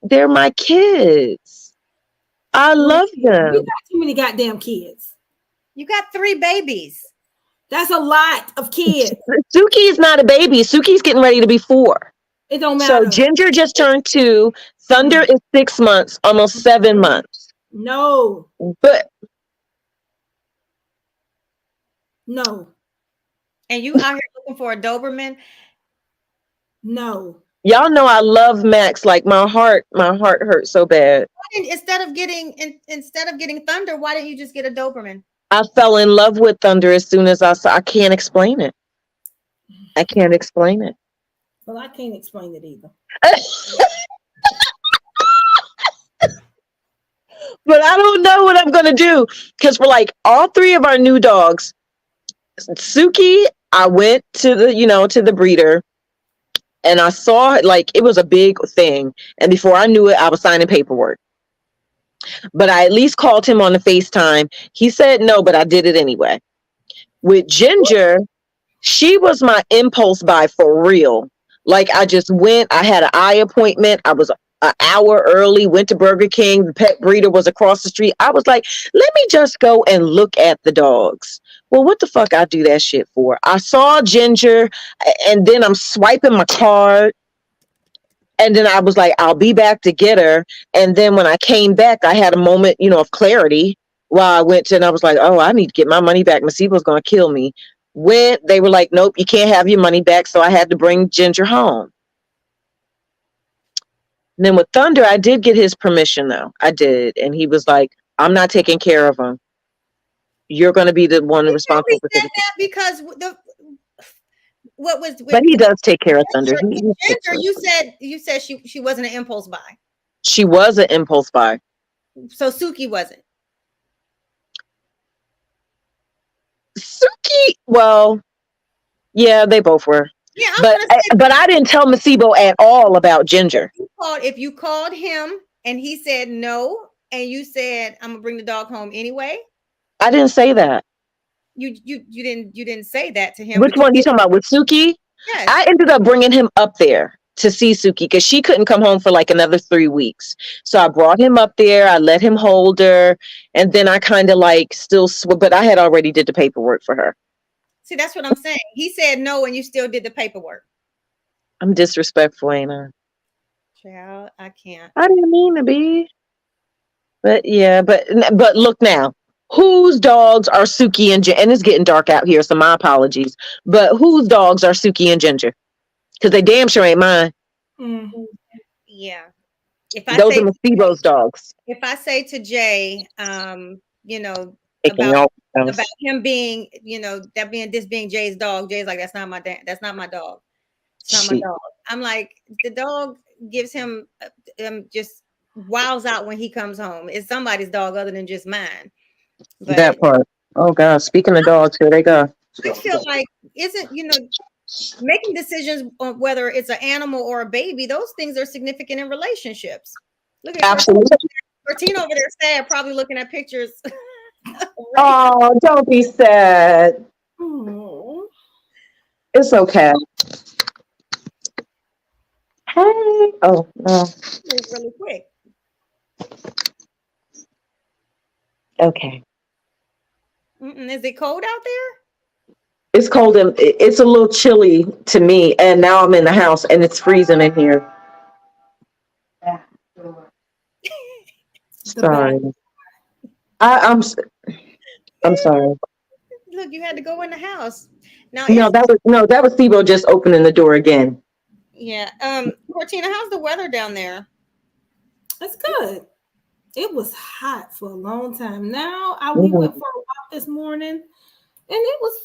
they're my kids. I love them. You got too many goddamn kids. You got 3 babies. That's a lot of kids. Suki is not a baby. Suki's getting ready to be 4. It don't matter. So Ginger just turned 2. Thunder is 6 months, almost 7 months. No. But no. And you out here looking for a Doberman? No. Y'all know I love Max. Like my heart hurts so bad. Instead of getting Thunder, why didn't you just get a Doberman? I fell in love with Thunder as soon as I saw. I can't explain it. I can't explain it. Well, I can't explain it either. But I don't know what I'm gonna do because for like all three of our new dogs, Suki, I went to the breeder, and I saw like it was a big thing, and before I knew it, I was signing paperwork. But I at least called him on the FaceTime. He said no, but I did it anyway. With Ginger, she was my impulse buy for real. Like I just went, I had an eye appointment. I was an hour early, went to Burger King. The pet breeder was across the street. I was like, let me just go and look at the dogs. Well, what the fuck I do that shit for? I saw Ginger, and then I'm swiping my card. And then I was like, I'll be back to get her. And then when I came back, I had a moment, of clarity while I went to, and I was like, oh, I need to get my money back. Masibo's going to kill me. They were like, nope, you can't have your money back. So I had to bring Ginger home. And then with Thunder, I did get his permission though. I did. And he was like, I'm not taking care of him. You're going to be the one responsible for that because but he does take care of Thunder. Ginger, you said she wasn't an impulse buy. She was an impulse buy. So Suki wasn't. Suki, well, yeah, they both were. Yeah, but I didn't tell Masibo at all about Ginger. If you called him and he said no, and you said I'm gonna bring the dog home anyway, I didn't say that. You didn't say that to him. Which one are you talking about? With Suki? Yes. I ended up bringing him up there to see Suki because she couldn't come home for like another 3 weeks. So I brought him up there. I let him hold her, and then I kind of like but I had already did the paperwork for her. See, that's what I'm saying. He said no, and you still did the paperwork. I'm disrespectful, ain't I? Child, I can't. I didn't mean to be. But yeah, but look now. Whose dogs are Suki and Ginger? And it's getting dark out here, so my apologies. But whose dogs are Suki and Ginger? Because they damn sure ain't mine. Mm-hmm. Yeah. Those are Masibo's dogs. If I say to Jay, about him being, this being Jay's dog, Jay's like, that's not my dog. It's not my dog. I'm like, the dog gives him just wows out when he comes home. It's somebody's dog other than just mine. But that part. Oh God! Speaking of dogs, here they go. I feel like making decisions on whether it's an animal or a baby. Those things are significant in relationships. Look at absolutely. Bertine over there sad, probably looking at pictures. Oh, don't be sad. Oh. It's okay. Hey. Oh no. It's really quick. Okay. Is it cold out there? It's cold and it's a little chilly to me. And now I'm in the house and it's freezing in here. Sorry. I'm sorry. Look, you had to go in the house. Now, that was Steve-O just opening the door again. Yeah. Cortina, how's the weather down there? It's good. It was hot for a long time. Now we went for a walk this morning, and it was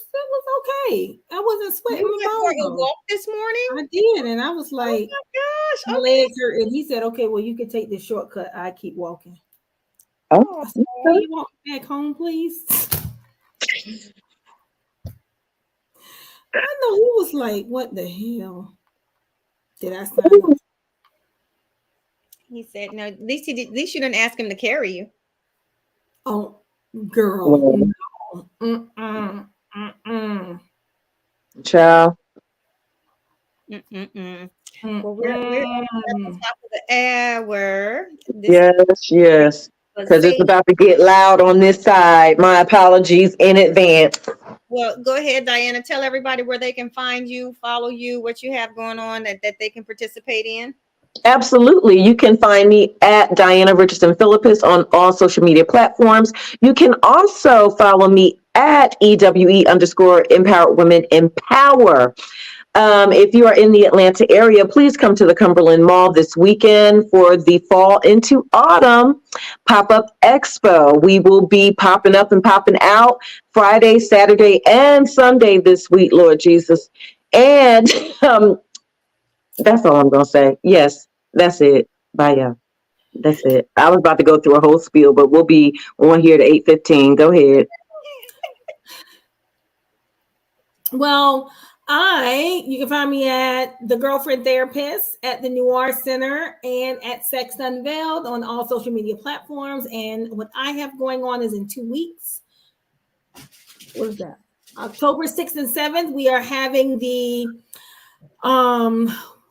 okay. I wasn't sweating. You went for a walk this morning? I did, and I was like, "Oh my gosh!" My legs hurt, and he said, "Okay, well, you can take this shortcut. I keep walking." Oh, said, can you walk back home, please? I know he was like, "What the hell did I sign up?" He said, "No, at least you didn't ask him to carry you." Oh, girl, no. Ciao. Well, we're at the top of the hour. Yes. Because it's about to get loud on this side. My apologies in advance. Well, go ahead, Diana. Tell everybody where they can find you, follow you, what you have going on that they can participate in. Absolutely. You can find me at Diana Richardson Philippus on all social media platforms. You can also follow me at EWE_Empowered Women Empower. If you are in the Atlanta area, please come to the Cumberland Mall this weekend for the Fall into Autumn Pop-Up Expo. We will be popping up and popping out Friday, Saturday, and Sunday this week, Lord Jesus. And that's all I'm going to say. Yes, that's it. Bye, y'all. That's it. I was about to go through a whole spiel, but we'll be on here to 8:15. Go ahead. Well, you can find me at The Girlfriend Therapist, at the Noir Center, and at Sex Unveiled on all social media platforms. And what I have going on is in 2 weeks. What is that? October 6th and 7th, we are having the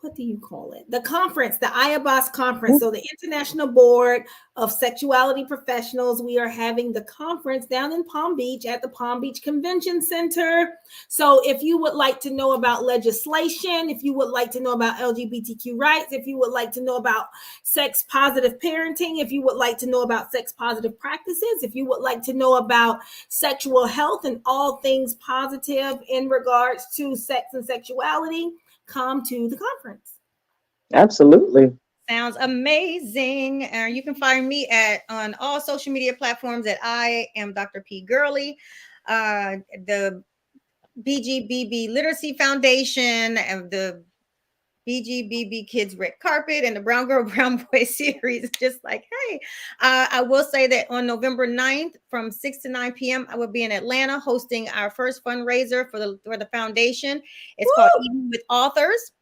what do you call it? The conference, the IABOS conference. So the International Board of Sexuality Professionals. We are having the conference down in Palm Beach at the Palm Beach Convention Center. So if you would like to know about legislation, if you would like to know about LGBTQ rights, if you would like to know about sex positive parenting, if you would like to know about sex positive practices, if you would like to know about sexual health and all things positive in regards to sex and sexuality, come to the conference. Absolutely. Sounds amazing. You can find me on all social media platforms at I am Dr. P. Gurley, the BGBB Literacy Foundation, and the BGBB Kids Red Carpet, and the Brown Girl Brown Boy series. Just like, hey, I will say that on November 9th from 6 to 9 p.m. I will be in Atlanta hosting our first fundraiser for the foundation. It's called Eating with Authors,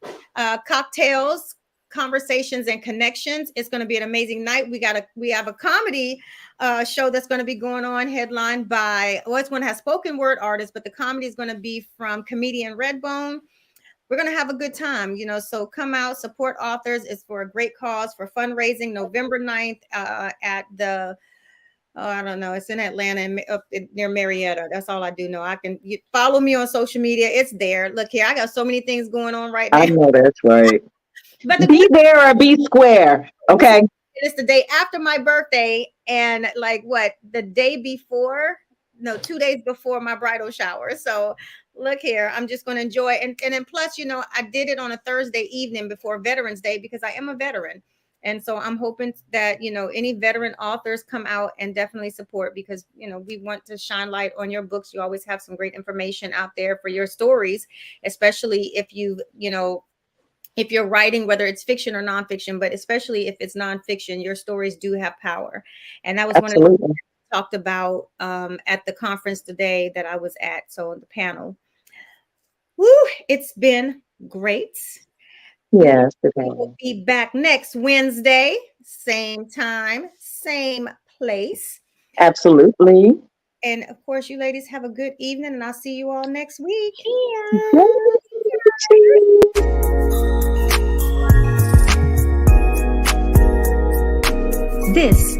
Cocktails, Conversations, and Connections. It's going to be an amazing night. We have a comedy show that's going to be going on, headlined by, it's going to have spoken word artists, but the comedy is going to be from comedian Redbone. We're going to have a good time, so come out, support authors. It's for a great cause for fundraising. November 9th at the, I don't know, it's in Atlanta up near Marietta. That's all I do know. You follow me on social media. It's there. Look here, I got so many things going on right now. I know that's right. But be there or be square, okay? It's the day after my birthday, and the day before, 2 days before my bridal shower. So look here, I'm just going to enjoy. And then plus, I did it on a Thursday evening before Veterans Day because I am a veteran. And so I'm hoping that, any veteran authors come out and definitely support, because, we want to shine light on your books. You always have some great information out there for your stories, especially if if you're writing, whether it's fiction or nonfiction, but especially if it's nonfiction, your stories do have power. And that was one of the things I talked about at the conference today that I was at. So the panel. Woo, it's been great. Yes. We will be back next Wednesday, same time, same place. Absolutely. And of course, you ladies have a good evening, and I'll see you all next week. This